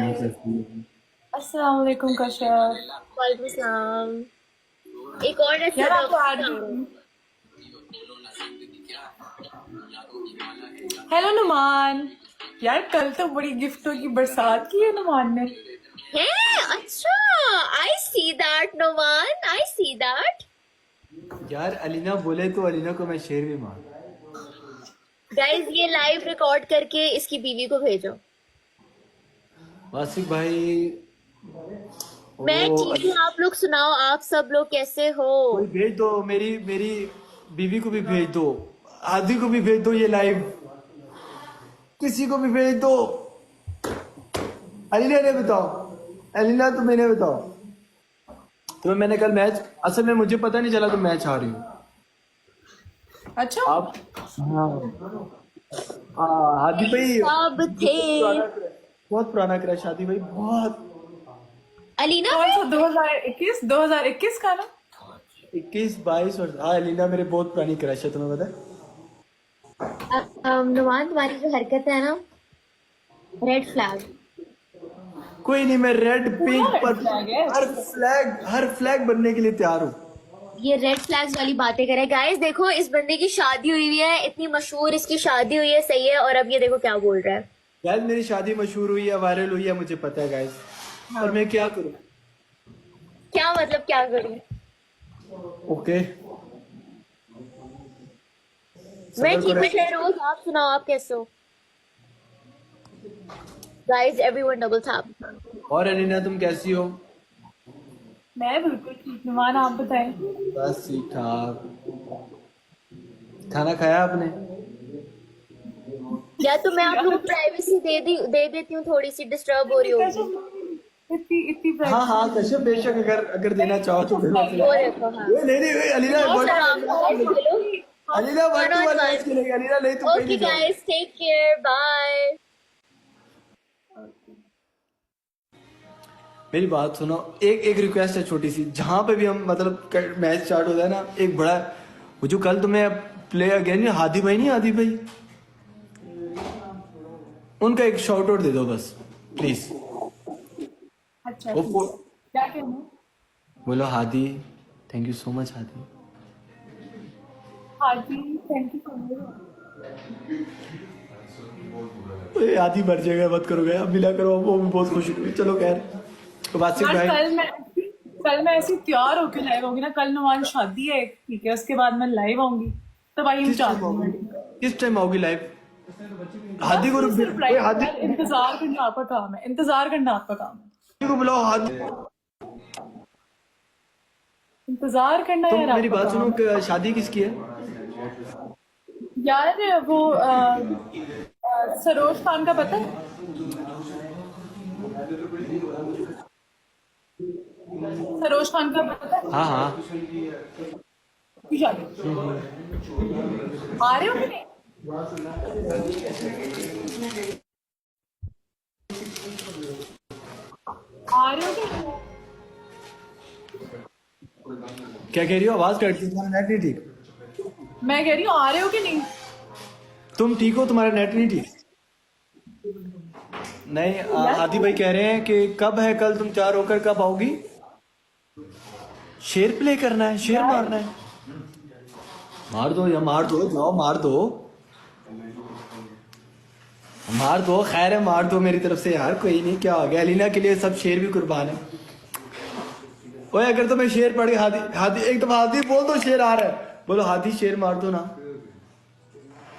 अस्सलाम वालेकुम कश्यप। वालेकुम सलाम। एक और है यार आपको सदफ। आज हेलो नुमान। यार कल तो बड़ी गिफ्टों की बरसात की है नुमान ने। है अच्छा। I see that Noman, I see that. यार अलीना बोले तो अलीना को मैं शेर भी मार। गाइस ये लाइव रिकॉर्ड करके इसकी बीवी को भेजो। वासिक भाई मैं वो ठीक हूँ, आप लोग सुनाओ, आप सब लोग कैसे हो? कोई भेज दो, मेरी मेरी बीवी को भी भेज दो, आदि को भी भेज दो, ये लाइव किसी को भी भेज दो। अलीना ने बताओ, अलीना तुम मैंने बताओ तुम्हें मैंने कल मैच, असल में मुझे पता नहीं चला तुम मैच आ रही हो अच्छा आप। हाँ हाँ हादी भाई सब थे। बहुत पुराना क्रश हादी भाई, बहुत। अलीना कौन पे। सा 2021 का ना? 21-22 वर्ष। हाँ अलीना मेरे बहुत पुरानी क्रश है, तुम्हें पता है। नुमान तुम्हारी जो हरकत है ना, रेड फ्लैग। कोई नहीं, मैं रेड पूरा पिंक रेड पर फ्लैग है। हर फ्लैग बनने के लिए तैयार हूँ। ये रेड फ्लैग्स वाली बातें करे। गाइस देखो, इस बंदे की शादी हुई है, इतनी मशहूर इसकी शादी हुई है, सही है, और अब ये देखो क्या बोल रहा है। यार मेरी शादी मशहूर हुई है, वायरल हुई है, मुझे पता है गाइस, हाँ। पर मैं क्या करूँ। क्या मतलब क्या करूं? ओके मैं सबर ठीक करो। हूँ शहरोज, आप सुनाओ, आप कैसे हो? Guys everyone double tap. और अलीना तुम कैसी हो? मैं बिल्कुल ठीक। नुमान आप बताएं। बस ठीक ठाक। खाना खाया आपने? या तो मैं आप यार लोगों को प्राइवेसी दे देती हूँ, थोड़ी सी डिस्टर्ब हो रही इतनी होगी। कश्यप, इतनी इतनी हाँ हाँ प्राइवेसी। कश्यप बेशक, अगर अगर देना चाहो तो कोई मसला वो नहीं। देखो, हाँ। नहीं नहीं नहीं, अलीना बहुत वन टू सलाम वन मैच गाइस, खेलेगी। Hello. Alina one one two on one match one. खेलेगी, अलीना नहीं तुम कहीं ओके नहीं जाओगे। Guys, take care, bye. मेरी बात सुनो, एक एक रिक्वेस्ट है छोटी सी, जहां पे भी हम मतलब मैच स्टार्ट होता है ना, एक बड़ा, वो जो कल तुम्हें प्ले अगेन हादी भाई, नहीं हादी भाई, उनका एक शॉर्ट आउट दे दो बस प्लीज। अच्छा वो ठीक है। क्या कहना है? बोलो Hadi, thank you so much Hadi. हाँ जी, थैंक यू सो मच। अरे हादी मर जाएगा, मत करो गया, अब मिला करो, वो भी बहुत खुश हुई। चलो खैर, तो वासिफ यार भाई कल मैं ऐसी तैयार होके लाइव होगी ना। कल नुमान शादी है, ठीक है, उसके बाद मैं लाइव आऊंगी, तो भाई हम किस टाइम चाहते आओगी, हैं किस टाइम आओगी लाइव? हादी बस को ये ओए सरप्राइज हादी यार। इंतजार करना आपका काम है, इंतजार करना आपका काम है। को बुलाओ हादी। इंतजार करना तुम यार मेरी आपका बात सुनो, काम है। शादी किसकी है? यार वो सरोज खान का पता है? सरोज खान का पता है? हाँ हाँ। उसकी शादी आ रहे हो कि नहीं? आ रहे हो कि नहीं? क्या कह रही हो, आवाज कटती है, तुम्हारा नेट नहीं ठीक। मैं कह रही हूँ आ रहे हो कि नहीं? तुम ठीक हो, तुम्हारा नेट नहीं ठीक? नहीं यार आदि भाई कह रहे हैं कि कब है कल, तुम तैयार होकर कब आओगी? शेर प्ले करना है, शेर यार मारना है। मार दो या मार दो, जाओ मार दो, मार दो, खैर है मार दो मेरी तरफ से यार, कोई नहीं, क्या हो गया, अलीना के लिए सब शेर भी कुर्बान है। ओए अगर तुम्हें शेर पड़ गया, हादी हादी एक दफा हादी बोल दो, शेर आ रहा है, बोलो हादी शेर मार दो ना।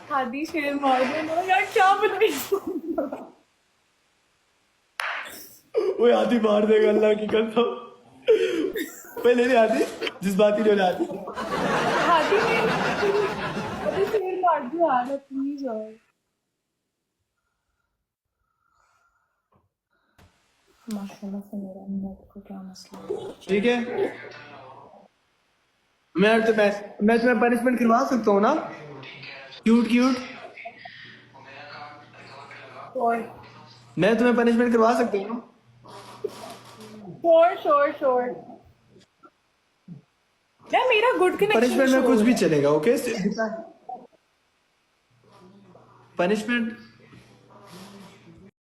शादी शेर मार दो ना यार, क्या बताइए। ओए हादी मार देगा, अल्लाह की कसम। पहले नहीं आती, जिस बात की नहीं आती। शादी में अभी शेर मार दो यार प्लीज यार। माशाल्लाह से मेरा नेट को क्या मसला है। ठीक है, मैं तुम्हें पनिशमेंट करवा सकता हूँ ना, क्यूट क्यूट। श्योर मैं तुम्हें पनिशमेंट करवा सकता हूँ ना। Sure sure sure. यार मेरा गुड कनेक्शन पनिशमेंट में शो कुछ हो भी रहा है। चलेगा, ओके। पनिशमेंट